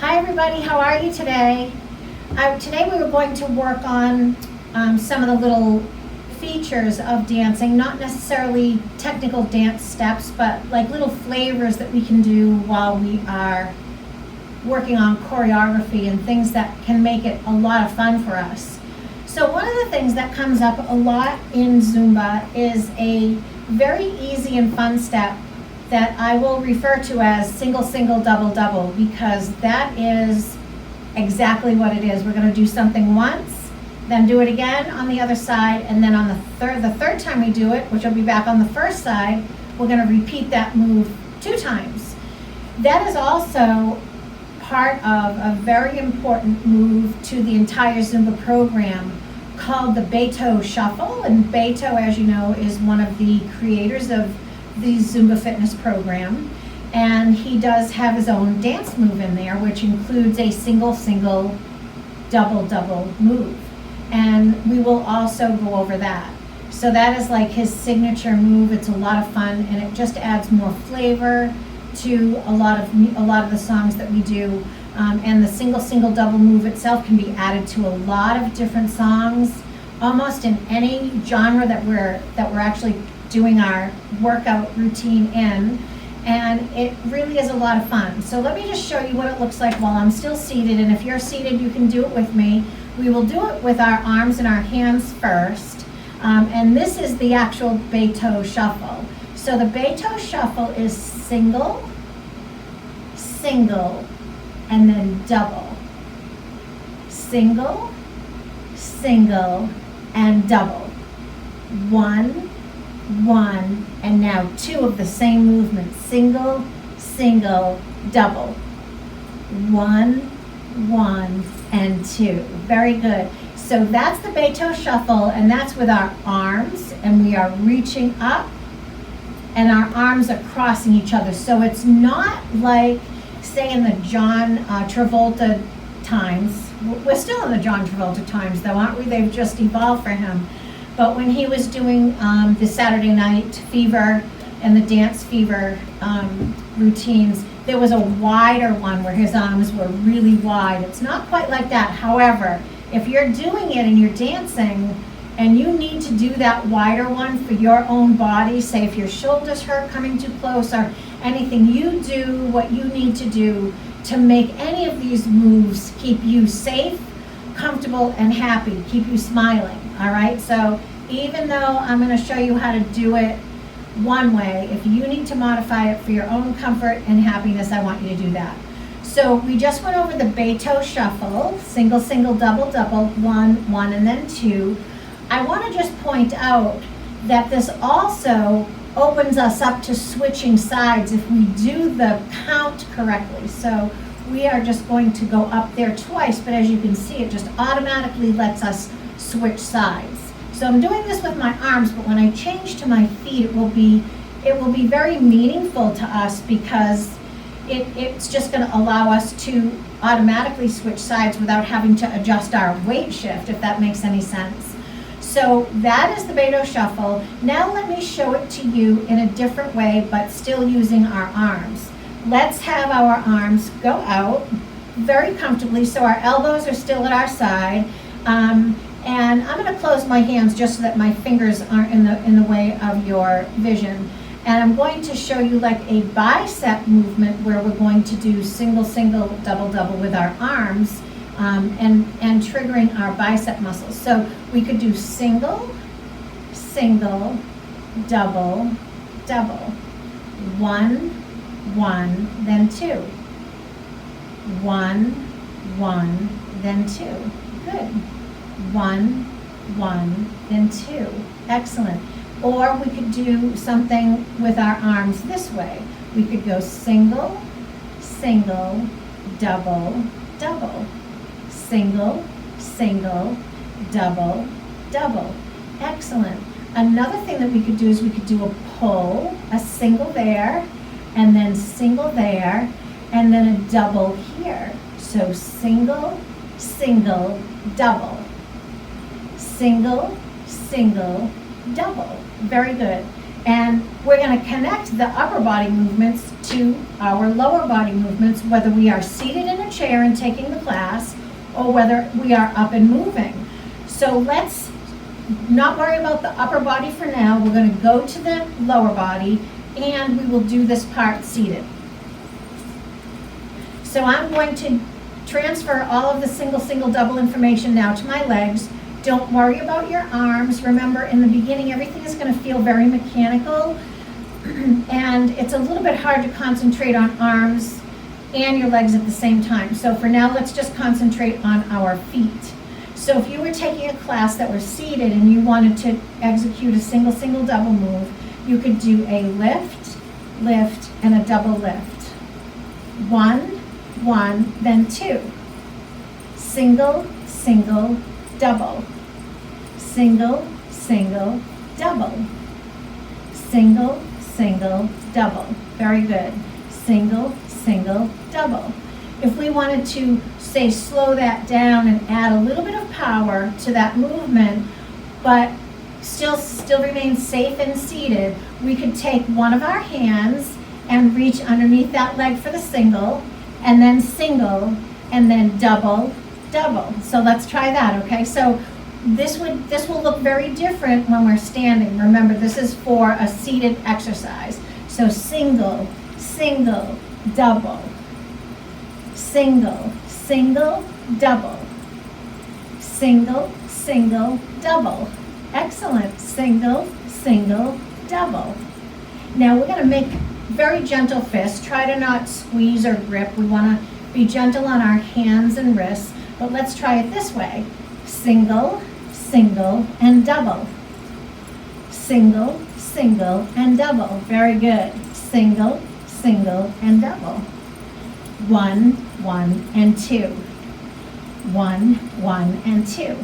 Hi everybody, how are you today? Today we were going to work on some of the little features of dancing, not necessarily technical dance steps, but like little flavors that we can do while we are working on choreography and things that can make it a lot of fun for us. So one of the things that comes up a lot in Zumba is a very easy and fun step that I will refer to as single, single, double, double, because that is exactly what it is. We're going to do something once, then do it again on the other side, and then on the third time we do it, which will be back on the first side, we're going to repeat that move 2 times. That is also part of a very important move to the entire Zumba program called the Beto Shuffle. And Beto, as you know, is one of the creators of the Zumba fitness program, and he does have his own dance move in there, which includes a single, single, double, double move, and we will also go over that. So that is like his signature move. It's a lot of fun, and it just adds more flavor to a lot of the songs that we do. And the single, single, double move itself can be added to a lot of different songs, almost in any genre that we're actually doing our workout routine in, and it really is a lot of fun. So let me just show you what it looks like while I'm still seated, and if you're seated you can do it with me. We will do it with our arms and our hands first, and this is the actual Beto Shuffle. So the Beto Shuffle is single, single, and then double. Single, single, and double. 1, 1, and now 2 of the same movement. Single, single, double. 1, 1, and 2. Very good. So that's the Beto Shuffle, and that's with our arms, and we are reaching up, and our arms are crossing each other. So it's not like, say, in the John Travolta times. We're still in the John Travolta times, though, aren't we? They've just evolved for him. But when he was doing the Saturday Night Fever and the Dance Fever routines, there was a wider one where his arms were really wide. It's not quite like that. However, if you're doing it and you're dancing and you need to do that wider one for your own body, say if your shoulders hurt coming too close or anything, you do what you need to do to make any of these moves keep you safe, comfortable, and happy, keep you smiling. All right, so even though I'm going to show you how to do it one way, if you need to modify it for your own comfort and happiness, I want you to do that. So we just went over the Beto Shuffle, single, single, double, double, 1, 1, and then 2. I want to just point out that this also opens us up to switching sides if we do the count correctly. So we are just going to go up there twice, but as you can see, it just automatically lets us switch sides. So I'm doing this with my arms, but when I change to my feet, it will be very meaningful to us, because it's just going to allow us to automatically switch sides without having to adjust our weight shift, if that makes any sense. So that is the Beto Shuffle. Now let me show it to you in a different way, but still using our arms. Let's have our arms go out very comfortably, so our elbows are still at our side. And I'm going to close my hands just so that my fingers aren't in the way of your vision. And I'm going to show you like a bicep movement where we're going to do single, single, double, double with our arms, and triggering our bicep muscles. So we could do single, single, double, double. 1, 1, then 2. 1, 1, then 2. Good. 1, 1, then 2. Excellent. Or we could do something with our arms this way. We could go single, single, double, double. Single, single, double, double. Excellent. Another thing that we could do is we could do a pull, a single there, and then single there, and then a double here. So single, single, double. Single, single, double. Very good. And we're going to connect the upper body movements to our lower body movements, whether we are seated in a chair and taking the class, or whether we are up and moving. So let's not worry about the upper body for now. We're going to go to the lower body, and we will do this part seated. So I'm going to transfer all of the single, single, double information now to my legs. Don't worry about your arms. Remember, in the beginning, everything is going to feel very mechanical, and it's a little bit hard to concentrate on arms and your legs at the same time. So for now, let's just concentrate on our feet. So if you were taking a class that was seated and you wanted to execute a single, single, double move, you could do a lift, lift, and a double lift. 1, 1, then 2. Single, single, double. Single, single, double. Single, single, double. Very good. Single, single, double. If we wanted to, say, slow that down and add a little bit of power to that movement, but still remain safe and seated, we could take one of our hands and reach underneath that leg for the single, and then double, double. So let's try that, okay? So this will look very different when we're standing. Remember, this is for a seated exercise. So single, single, double. Single, single, double. Single, single, double. Excellent. Single, single, double. Now we're going to make very gentle fists. Try to not squeeze or grip. We want to be gentle on our hands and wrists, but let's try it this way. Single, single, and double. Single, single, and double. Very good. Single, single, and double. 1, 1, and 2. 1, 1, and 2.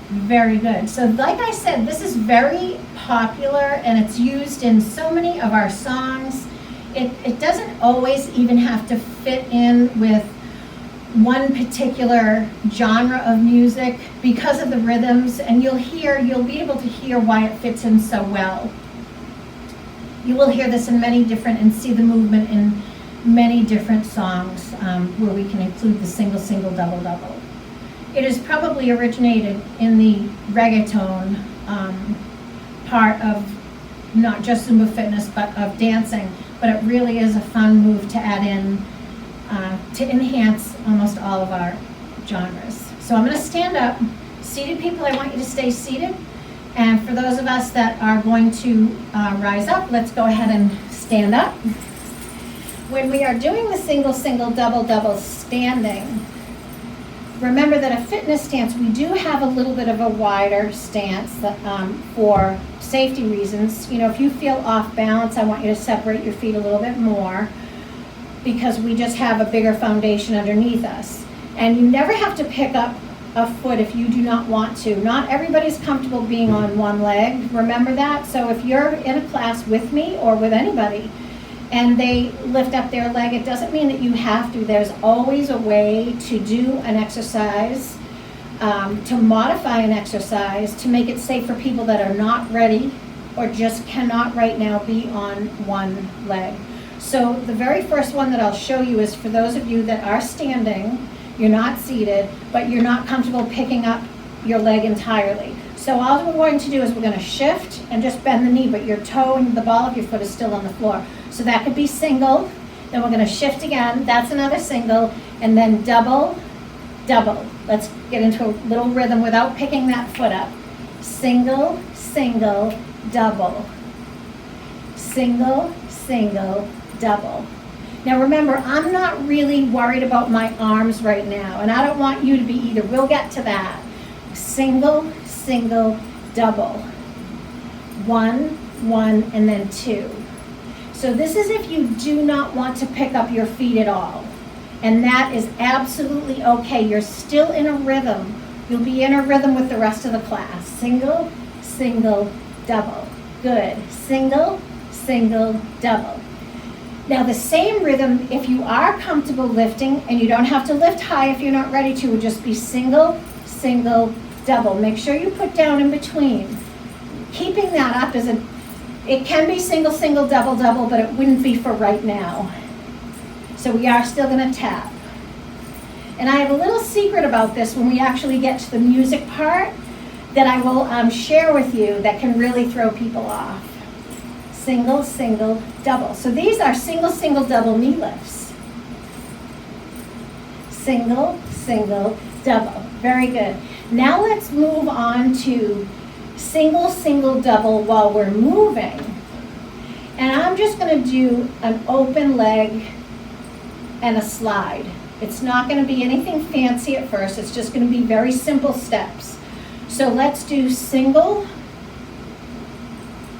Very good. So like I said, this is very popular and it's used in so many of our songs. It doesn't always even have to fit in with one particular genre of music because of the rhythms, and you'll be able to hear why it fits in so well. You will hear this in many different and see the movement in many different songs where we can include the single, single, double, double. It is probably originated in the reggaeton part of not just Zumba fitness, but of dancing. But it really is a fun move to add in to enhance almost all of our genres. So I'm going to stand up. Seated people, I want you to stay seated. And for those of us that are going to rise up, let's go ahead and stand up. When we are doing the single, single, double, double standing, remember that a fitness stance, we do have a little bit of a wider stance that, for safety reasons. You know, if you feel off balance, I want you to separate your feet a little bit more because we just have a bigger foundation underneath us. And you never have to pick up a foot if you do not want to. Not everybody's comfortable being on one leg. Remember that. So if you're in a class with me or with anybody and they lift up their leg, it doesn't mean that you have to. There's always a way to do an exercise, to modify an exercise, to make it safe for people that are not ready or just cannot right now be on one leg. So the very first one that I'll show you is for those of you that are standing, you're not seated, but you're not comfortable picking up your leg entirely. So all we're going to do is we're going to shift and just bend the knee, but your toe and the ball of your foot is still on the floor. So that could be single, then we're going to shift again, that's another single, and then double, double. Let's get into a little rhythm without picking that foot up. Single, single, double. Single, single, double. Now remember, I'm not really worried about my arms right now, and I don't want you to be either. We'll get to that. Single, single, double. 1, 1, and then 2. So this is if you do not want to pick up your feet at all. And that is absolutely okay. You're still in a rhythm. You'll be in a rhythm with the rest of the class. Single, single, double. Good. Single, single, double. Now the same rhythm, if you are comfortable lifting, and you don't have to lift high if you're not ready to, would just be single, single, double. Make sure you put down in between. Keeping that up is it can be single, single, double, double, but it wouldn't be for right now. So we are still going to tap. And I have a little secret about this when we actually get to the music part that I will share with you that can really throw people off. Single, single, double. So these are single, single, double knee lifts. Single, single, double. Very good. Now let's move on to single, single, double while we're moving. And I'm just going to do an open leg and a slide. It's not going to be anything fancy at first. It's just going to be very simple steps. So let's do single,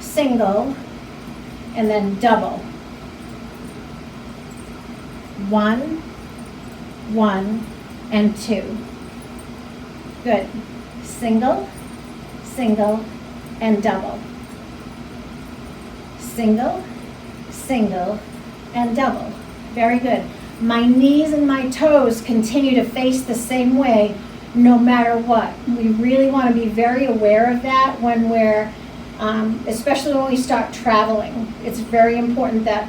single, and then double. 1, 1, and 2. Good. Single, single, and double. Single, single, and double. Very good. My knees and my toes continue to face the same way no matter what. We really want to be very aware of that when we're, especially when we start traveling. It's very important that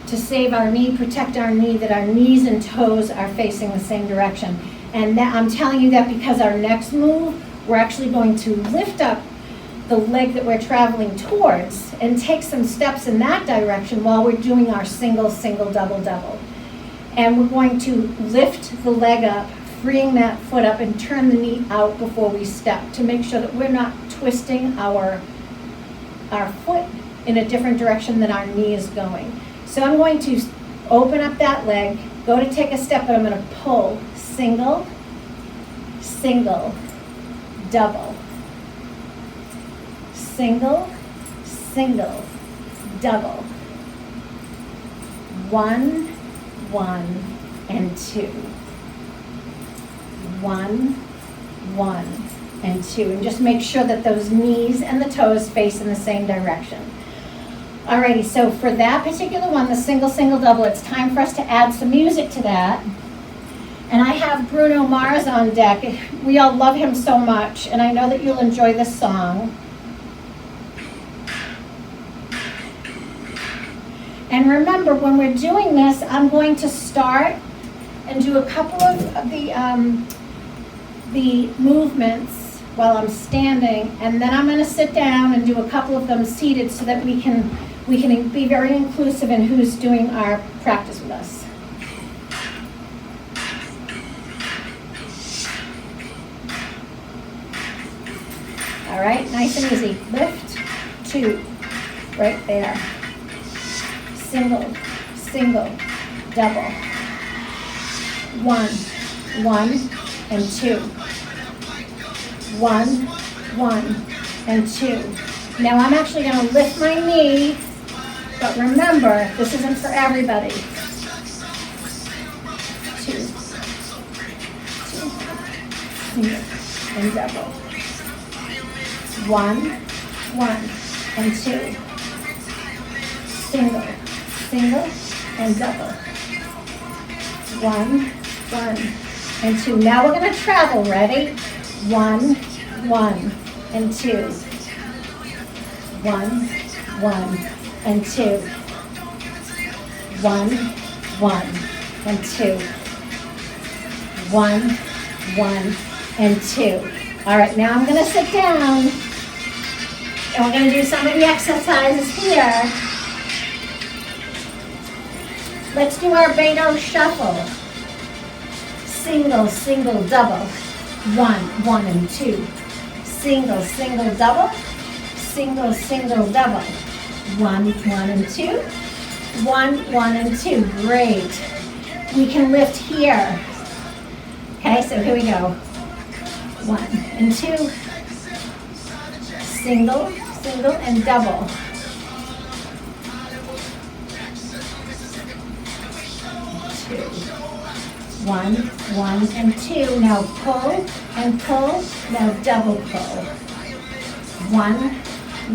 to save our knee, protect our knee, that our knees and toes are facing the same direction. And that, I'm telling you that because our next move, we're actually going to lift up the leg that we're traveling towards and take some steps in that direction while we're doing our single, single, double, double. And we're going to lift the leg up, freeing that foot up, and turn the knee out before we step to make sure that we're not twisting our foot in a different direction than our knee is going. So I'm going to open up that leg, go to take a step, but I'm going to pull single, single, double. Single, single, double. 1, 1, and 2. 1, 1, and 2. And just make sure that those knees and the toes face in the same direction. Alrighty, so for that particular one, the single, single, double, it's time for us to add some music to that. And I have Bruno Mars on deck. We all love him so much, and I know that you'll enjoy this song. And remember, when we're doing this, I'm going to start and do a couple of the movements while I'm standing, and then I'm going to sit down and do a couple of them seated so that we can be very inclusive in who's doing our practice with us. All right, nice and easy. Lift, 2, right there. Single, single, double. 1, 1, and 2. 1, 1, and 2. Now I'm actually going to lift my knee, but remember, this isn't for everybody. 2, 2, single, and double. 1, 1, and 2. Single, single, and double. 1, 1, and 2. Now we're going to travel. Ready? 1, 1, and 2. 1, 1, and 2. 1, 1, and 2. 1, 1, and 2. All right, now I'm going to sit down, and we're going to do some of the exercises here. Let's do our Beto shuffle. Single, single, double. 1, 1, and 2. Single, single, double. Single, single, double. 1, 1, and 2. 1, 1, and 2. Great. We can lift here. Okay, so here we go. 1 and 2. Single, single, and double. 1, 1, and 2. Now pull and pull. Now double pull. 1,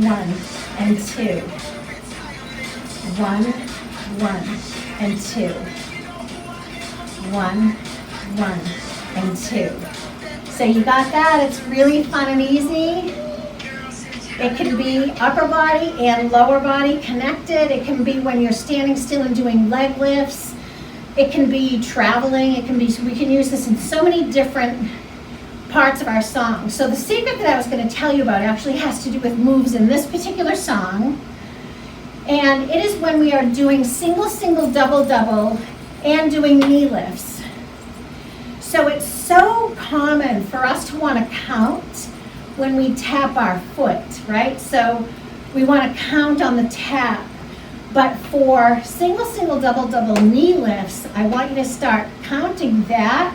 1, and 2. 1, 1, and 2. 1, 1, and 2. So you got that? It's really fun and easy. It can be upper body and lower body connected. It can be when you're standing still and doing leg lifts. It can be traveling, it can be, we can use this in so many different parts of our song. So the secret that I was going to tell you about actually has to do with moves in this particular song. And it is when we are doing single, single, double, double, and doing knee lifts. So it's so common for us to want to count when we tap our foot, right? So we want to count on the tap. But for single, single, double, double knee lifts, I want you to start counting that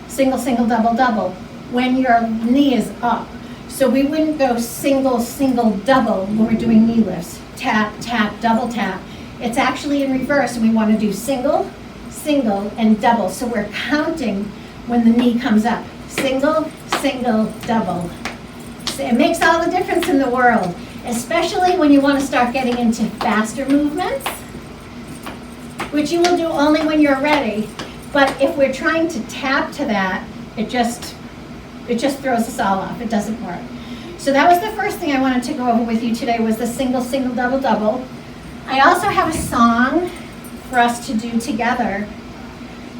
single, single, double, double when your knee is up. So we wouldn't go single, single, double when we're doing knee lifts. Tap, tap, double tap. It's actually in reverse, and we want to do single, single, and double. So we're counting when the knee comes up. Single, single, double. So it makes all the difference in the world, especially when you want to start getting into faster movements, which you will do only when you're ready. But if we're trying to tap to that, it just throws us all off. It doesn't work. So that was the first thing I wanted to go over with you today, was the single, single, double, double. I also have a song for us to do together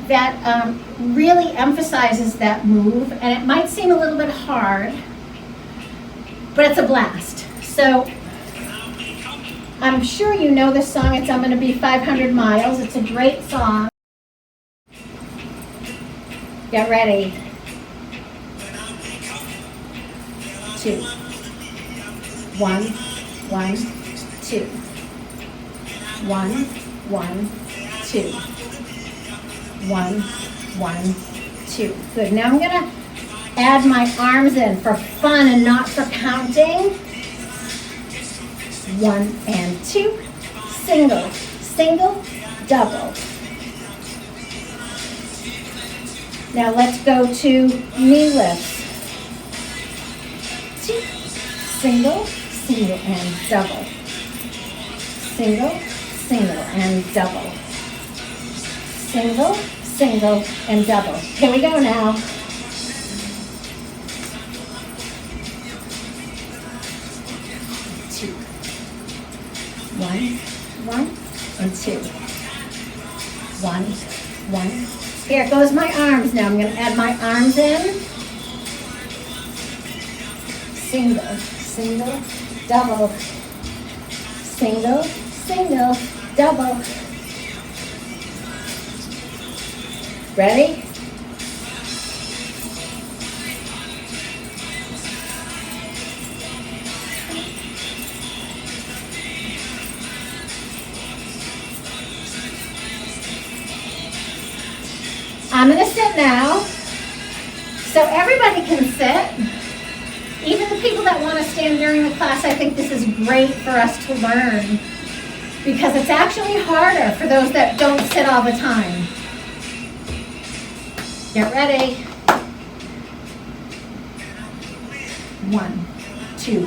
that really emphasizes that move, and it might seem a little bit hard, but it's a blast. So I'm sure you know this song. It's I'm Gonna Be 500 Miles. It's a great song. Get ready. 2, 1, 1, 2, 1, 1, 2, 1, 1, 2. Good. Now I'm going to add my arms in for fun and not for counting. 1 and 2. Single, single, double. Now let's go to knee lifts. 2, single, single, and double. Single, single, and double. Single, single, and double. Here we go now. 2, 1, 1, and 2. 1, 1. Here goes my arms now. I'm going to add my arms in. Single, single, double. Single, single, double. Ready? I'm going to sit now. So everybody can sit. Even the people that want to stand during the class, I think this is great for us to learn, because it's actually harder for those that don't sit all the time. Get ready. 1, 2.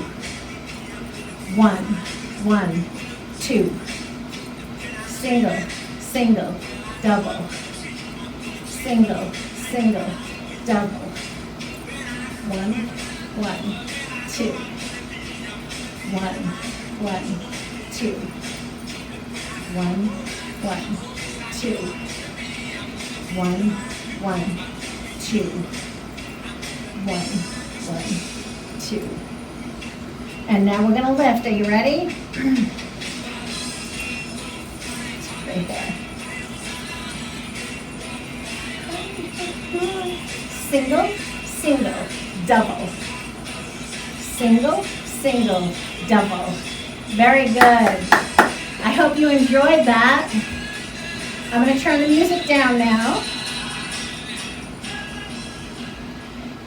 1, 1, 2. Single, single, double. Single, single, double. 1, 1, 2. 1, 1, 2. 1, 1, 2. 1, 1, 2. 1, 1, 2. And now we're going to lift. Are you ready? Right there. Single, single, double. Single, single, double. Very good. I hope you enjoyed that. I'm going to turn the music down now.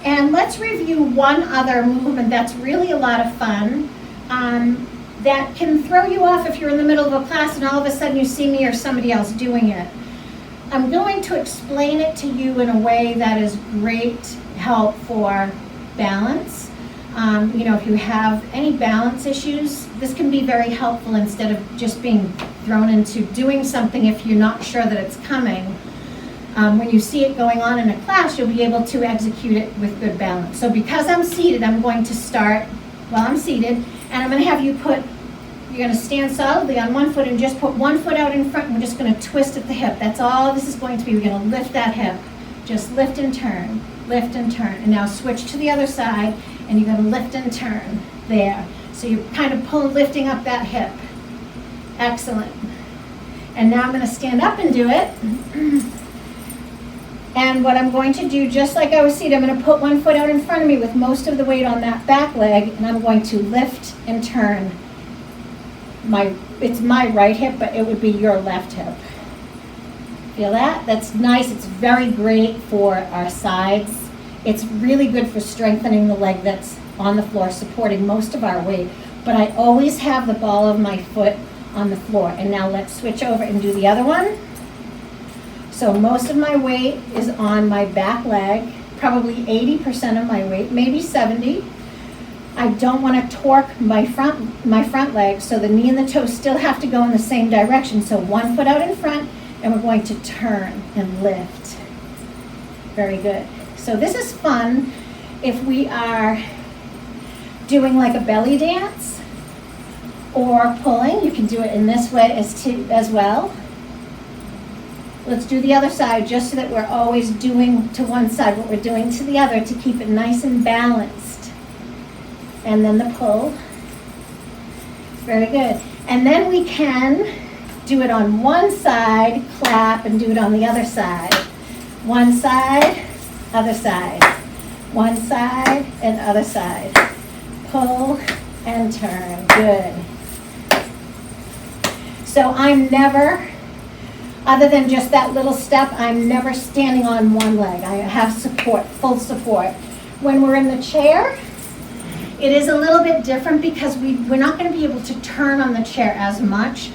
And let's review one other movement that's really a lot of fun, that can throw you off if you're in the middle of a class and all of a sudden you see me or somebody else doing it. I'm going to explain it to you in a way that is great help for balance. If you have any balance issues, this can be very helpful instead of just being thrown into doing something if you're not sure that it's coming. When you see it going on in a class, you'll be able to execute it with good balance. So because I'm seated, I'm going to start while I'm seated, and I'm going to have you put You're gonna stand solidly on one foot and just put one foot out in front. We're just gonna twist at the hip. That's all this is going to be. We're gonna lift that hip. Just lift and turn, lift and turn. And now switch to the other side, and you're gonna lift and turn. There. So you're kind of lifting up that hip. Excellent. And now I'm gonna stand up and do it. And what I'm going to do, just like I was seated, I'm going to put one foot out in front of me with most of the weight on that back leg, and I'm going to lift and turn. It's my right hip, but it would be your left hip. Feel that? That's nice. It's very great for our sides. It's really good for strengthening the leg that's on the floor, supporting most of our weight. But I always have the ball of my foot on the floor. And now let's switch over and do the other one. So most of my weight is on my back leg, probably 80% of my weight, maybe 70. I don't want to torque my front leg, so the knee and the toe still have to go in the same direction. So one foot out in front, and we're going to turn and lift. Very good. So this is fun if we are doing like a belly dance or pulling. You can do it in this way as well. Let's do the other side, just so that we're always doing to one side what we're doing to the other, to keep it nice and balanced. And then the pull. Very good. And then we can do it on one side, clap, and do it on the other side. One side, other side. One side and other side. Pull and turn. Good. So I'm never, other than just that little step, I'm never standing on one leg. I have support, full support. When we're in the chair, it is a little bit different because we're not going to be able to turn on the chair as much,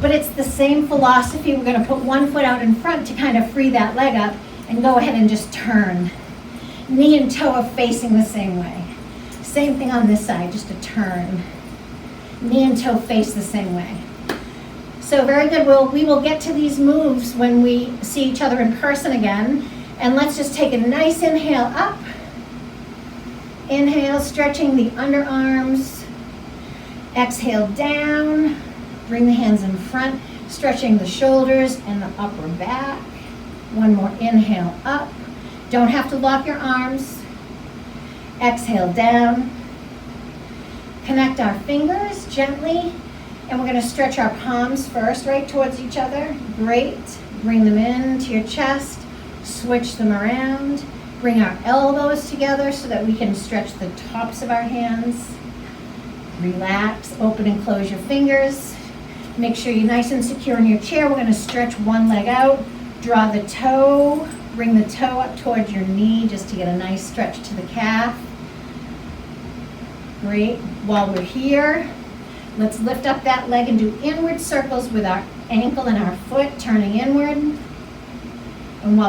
but it's the same philosophy. We're going to put one foot out in front to kind of free that leg up and go ahead and just turn. Knee and toe are facing the same way. Same thing on this side, just a turn. Knee and toe face the same way. So very good. We will get to these moves when we see each other in person again. And let's just take a nice inhale up. Inhale, stretching the underarms. Exhale down. Bring the hands in front, stretching the shoulders and the upper back. One more inhale up. Don't have to lock your arms. Exhale down. Connect our fingers gently. And we're going to stretch our palms first, right towards each other. Great. Bring them into your chest. Switch them around. Bring our elbows together so that we can stretch the tops of our hands. Relax. Open and close your fingers. Make sure you're nice and secure in your chair. We're going to stretch one leg out. Draw the toe. Bring the toe up towards your knee just to get a nice stretch to the calf. Great. While we're here, let's lift up that leg and do inward circles with our ankle and our foot turning inward. And while